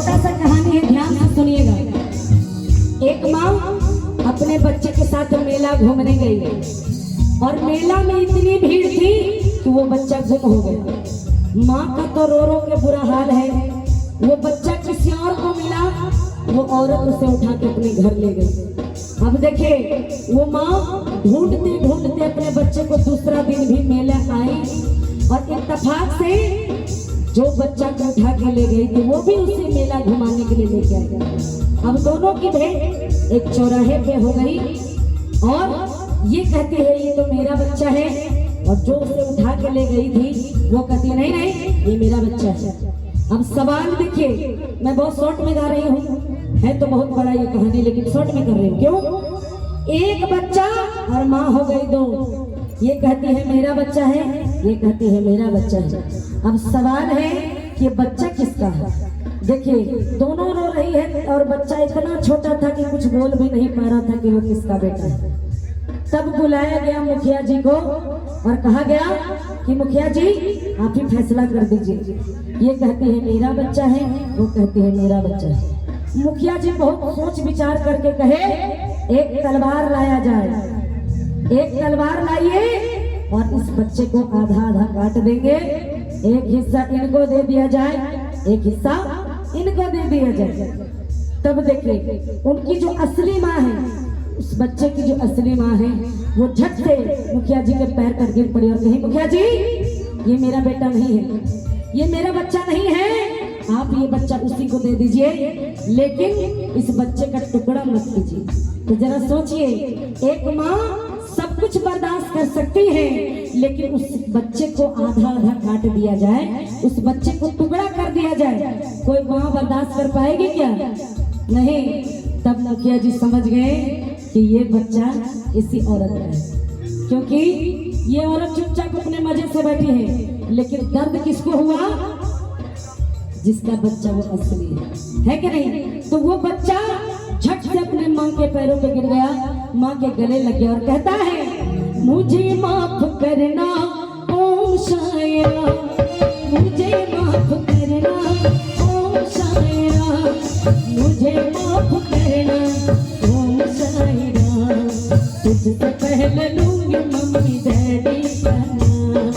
छोटा सा कहानी है, ध्यान से सुनिएगा। एक माँ अपने बच्चे के साथ मेला घूमने गई और मेला में इतनी भीड़ थी कि वो बच्चा गुम हो गया। माँ का तो रो रो के बुरा हाल है। वो बच्चा किसी और को मिला, वो औरत उसे उठा के अपने घर ले गई। अब देखिए वो माँ ढूंढते ढूंढते अपने बच्चे को दूसरा दिन भी मेला आई और इत्तेफाक से जो बच्चा को उठा के ले गई थी वो भी उसे मेला घुमाने के लिए लेके आ गया। अब दोनों की भेंट एक चौराहे पे हो गई और ये कहते हैं ये तो मेरा बच्चा है, और जो उसे उठा के ले गई थी वो कहती है नहीं नहीं ये मेरा बच्चा है। अब सवाल देखिए, मैं बहुत शॉर्ट में गा रही हूँ, है तो बहुत बड़ा ये कहानी लेकिन शॉर्ट में कर रही हूँ। क्यों? एक बच्चा और माँ हो गई दो। ये कहती है मेरा बच्चा है, ये कहती है मेरा बच्चा है। अब सवाल है कि बच्चा किसका है? देखिए दोनों रो रही है और बच्चा इतना छोटा था कि कुछ बोल भी नहीं पा रहा था कि वो किसका बेटा है। तब बुलाया गया मुखिया जी को और कहा गया कि मुखिया जी आप ही फैसला कर दीजिए। ये कहती है मेरा बच्चा है, वो कहती है मेरा बच्चा है। मुखिया जी बहुत सोच विचार करके कहे एक तलवार लाया जाए, एक तलवार लाइए और इस बच्चे को आधा आधा काट देंगे। एक हिस्सा इनको दे दिया जाए, एक हिस्सा इनको दे दिया जाए। तब देखिए उनकी जो असली माँ है, उस बच्चे की जो असली माँ है, वो झट से मुखिया जी के पैर पर गिर पड़ी और कही मुखिया जी ये मेरा बेटा नहीं है, ये मेरा बच्चा नहीं है, आप ये बच्चा उसी को दे दीजिए, लेकिन इस बच्चे का टुकड़ा मत कीजिए। तो जरा सोचिए, एक माँ सब कुछ बर्दाश्त कर सकती है लेकिन उस बच्चे को आधा आधा काट दिया जाए, उस बच्चे को टुकड़ा कर दिया जाए, कोई माँ बर्दाश्त कर पाएगी क्या? नहीं। तब मुखिया जी समझ गए कि ये बच्चा इसी औरत का है, क्योंकि ये औरत चुपचाप अपने मजे से बैठी है, लेकिन दर्द किसको हुआ? जिसका बच्चा वो असली है कि नहीं? तो वो बच्चा झट से अपने माँ के पैरों पे गिर गया, माँ के गले लग गया और कहता है मुझे माफ करना ओ शायरा, मुझे माफ करना ओ शायरा, मुझे माफ करना ओ शायरा, तुझसे पहले लूंगी मम्मी डैडी का नाम,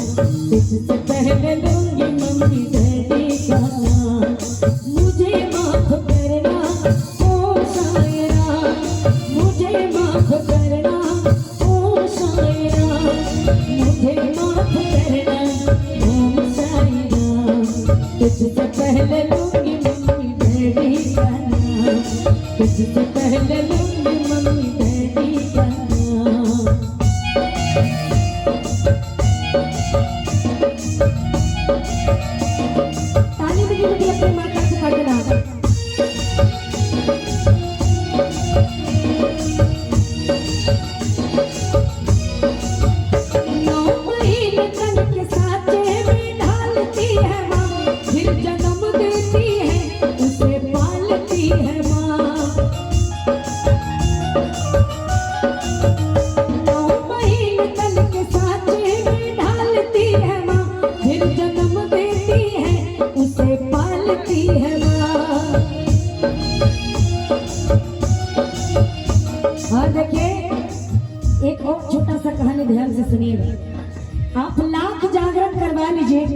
तुझसे पहले लूंगी मम्मी डैडी का नाम, मुझे माफ करना ओ शायरा, मुझे माफ करना ओ शायरा, मुझे माफ करना ओ शायरा, तुझसे पहले लूंगी मम्मी डैडी का नाम, तुझसे पहले लूंगी मम्मी डैडी का नाम। ताली बजी बजी अपनी माँ का सिखा देना। और देखिए एक और छोटा सा कहानी ध्यान से सुनिएगा। आप लाख जागरण करवा लीजिए,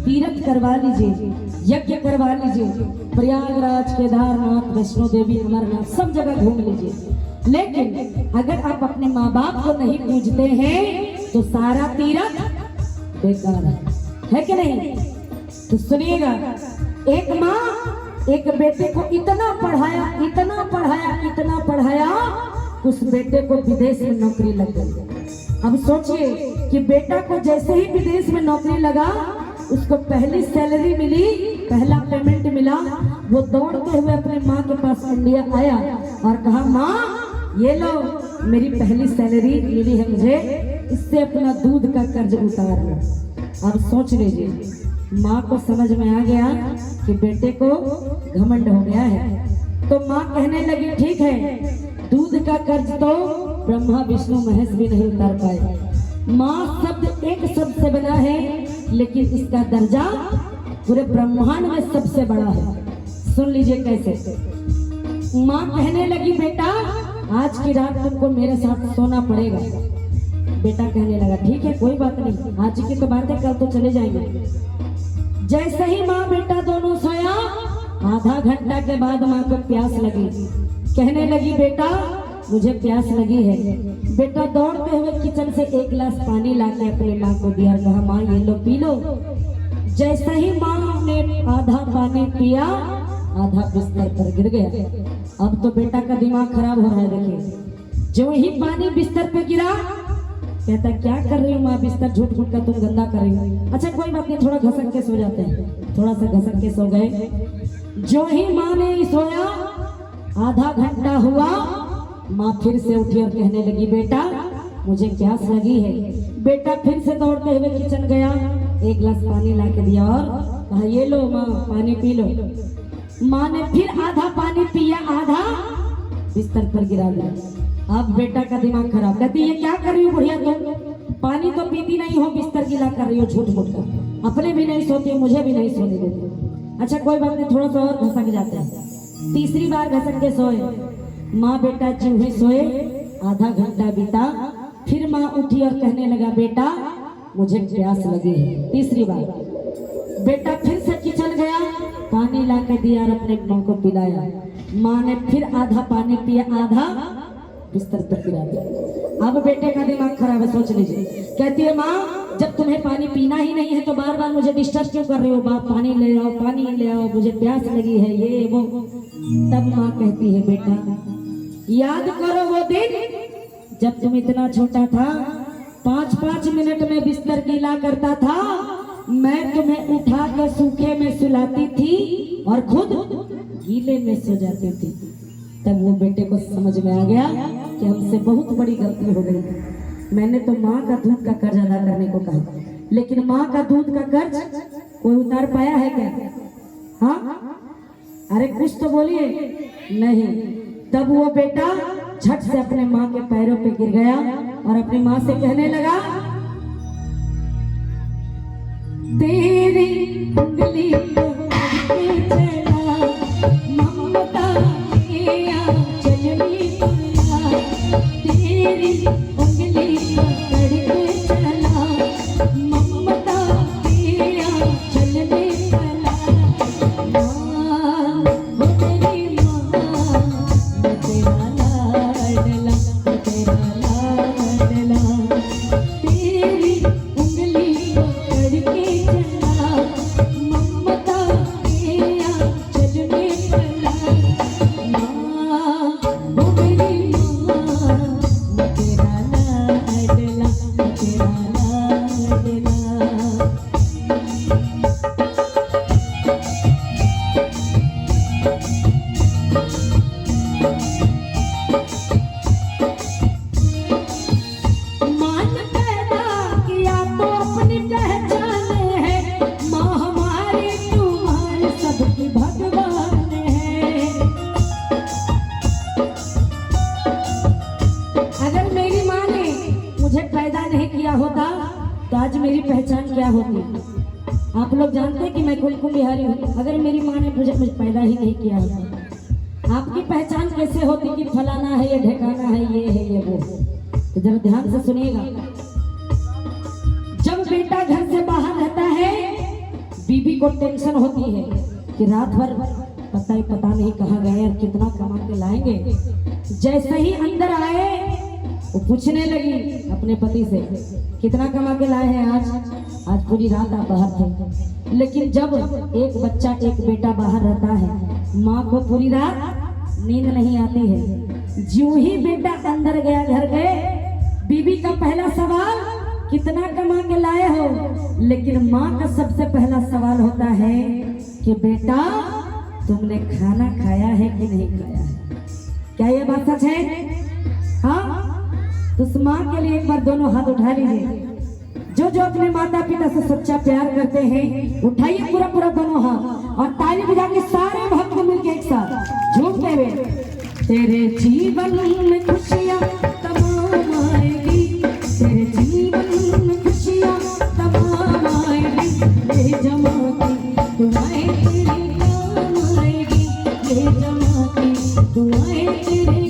तीर्थ करवा लीजिए, यज्ञ करवा लीजिए, प्रयागराज, केदारनाथ, वैष्णो देवी, अमरनाथ सब जगह घूम लीजिए, लेकिन अगर आप अपने माँ बाप को नहीं पूजते हैं तो सारा तीर्थ बेकार है कि नहीं? तो सुनिएगा, एक माँ एक बेटे को इतना पढ़ाया, इतना पढ़ाया, इतना पढ़ाया, उस बेटे को विदेश में नौकरी लग गई। अब सोचिए कि बेटा को जैसे ही विदेश में नौकरी लगा, उसको पहली सैलरी मिली, पहला पेमेंट मिला, वो दौड़ते हुए अपने माँ के पास इंडिया आया और कहा माँ ये लो मेरी पहली सैलरी मिली है मुझे, इससे अपना दूध का कर्ज उतार लो। अब सोच लीजिए, माँ को समझ में आ गया कि बेटे को घमंड हो गया है, तो माँ कहने लगी ठीक है, दूध का कर्ज तो ब्रह्मा विष्णु महेश भी नहीं उतार पाए। माँ शब्द एक शब्द से बना है, लेकिन इसका दर्जा पूरे ब्रह्मांड में सबसे बड़ा है, सुन लीजिए कैसे। माँ कहने लगी बेटा आज की रात तुमको मेरे साथ सोना पड़ेगा। बेटा कहने लगा ठीक है कोई बात नहीं, आज की तो बात है, कल तो चले जाएंगे। जैसे ही माँ बेटा दोनों सोया, आधा घंटा के बाद माँ को प्यास लगी। कहने लगी बेटा मुझे प्यास लगी है। बेटा दौड़ते हुए किचन से एक गिलास पानी लाके अपने माँ को दिया, कहा माँ ये लो पी लो। जैसे ही माँ ने आधा पानी पिया, आधा बिस्तर पर गिर गया। अब तो बेटा का दिमाग खराब हो रहा है। देखिए जो ही पानी बिस्तर पे गिरा, कहता क्या कर रही हूँ माँ, बिस्तर झूठ झूठ का तुम गंदा कर रही हो। अच्छा कोई बात नहीं, थोड़ा घसक के सो जाते हैं। थोड़ा सा घसक के सो गए। जो ही माँ ने सोया, आधा घंटा हुआ, माँ फिर से उठी और कहने लगी बेटा मुझे प्यास लगी है। बेटा फिर से दौड़ते हुए किचन गया, एक गिलास पानी ला के दिया और कहा ये लो माँ पानी पी लो। माँ ने फिर आधा पानी पिया, आधा बिस्तर पर गिरा दिया। अब बेटा का दिमाग खराब, कहती ये क्या कर रही हो बुढ़िया तुम, पानी तो पीती नहीं हो, बिस्तर गिला कर रही हो झूठ मूठ कर, अपने भी नहीं सोती मुझे भी नहीं सोने देती। अच्छा कोई बात नहीं, थोड़ा सा और घसक जाते हैं। तीसरी बार घसक के सोए। माँ बेटा चूहे सोए, आधा घंटा बीता, फिर माँ उठी और कहने लगा बेटा मुझे प्यास लगी है। तीसरी बार बेटा फिर से किचन गया, पानी ला के दिया और अपने माँ को पिलाया। माँ ने फिर आधा पानी पिया, आधा बिस्तर पर गिरा दिया। अब बेटे का दिमाग खराब है, सोच लीजिए। कहती है माँ जब तुम्हें पानी पीना ही नहीं है तो बार बार मुझे डिस्टर्ब क्यों कर रहे हो, बाप पानी ले आओ पानी ले आओ, मुझे प्यास लगी है ये वो। तब माँ कहती है बेटा याद करो वो दिन जब तुम इतना छोटा था, 5-5 मिनट में बिस्तर गीला करता था, मैं तुम्हें उठा कर सूखे में सुलाती थी और खुद गीले में सो जाती थी। तब वो बेटे को समझ में आ गया कि हमसे बहुत बड़ी गलती हो गई थी। मैंने तो माँ का दूध का कर्ज अदा करने को कहा, लेकिन माँ का दूध का कर्ज कोई उतार पाया है क्या? हाँ अरे कुछ तो बोलिए। नहीं। तब वो बेटा झट से अपने माँ के पैरों पे गिर गया और अपनी माँ से कहने लगा तेरी उंगली पे चला ममता के चलनी पड़ा, तेरी उंगली पकड़ के चला ममता के चलने पड़ा। माँ वो तेरी माँ, मैं तेरा लाडला, मैं तेरा लाडला, तेरी उंगली पकड़ के चला ममता के चलने पड़ा। माँ वो मेरी माँ, मैं तेरा लाडला, मैं तेरा लाडला। मान पैदा किया तो अपनी पहचान है, माँ हमारी तुम्हारे सबकी भगवान है। अगर मेरी माँ ने मुझे पैदा नहीं किया होता तो आज मेरी पहचान क्या होती? आप लोग जानते हैं कि मैं कुमकुम बिहारी हूँ। अगर मेरी माँ ने मुझे पैदा ही नहीं किया होता, आपकी पहचान कैसे होती कि फलाना है, ये ढेकाना है, ये है, ये वो है? तो जरा ध्यान से सुनिएगा। जब बेटा घर से बाहर रहता है, बीबी को टेंशन होती है कि रात भर पता नहीं कहाँ गए और कितना कमा के लाएंगे। जैसे ही अंदर आए वो पूछने लगी अपने पति से कितना कमा के लाए हैं आज पूरी रात आप बाहर थे। लेकिन जब एक बच्चा एक बेटा बाहर रहता है, माँ को पूरी रात नींद नहीं आती है। ज्यों ही बेटा अंदर गया, घर गए, बीबी का पहला सवाल कितना कमा के लाए हो, लेकिन माँ का सबसे पहला सवाल होता है कि बेटा तुमने खाना खाया है कि नहीं खाया है? क्या ये बात सच है? हाँ तो उस माँ के लिए एक बार दोनों हाथ उठा लीजिए। जो जो अपने माता पिता से सच्चा प्यार करते हैं उठाइए पूरा दोनों हाथ और ताली बजा के सारे भक्त मिलके एक साथ झूमते हुए, तेरे जीवन में खुशियाँ तमाम आएगी, तेरे जीवन में खुशियाँ तमाम आएगी, ये जमा की तुम्हें तेरी काम आएगी, सारे जमाने दुआएं तेरे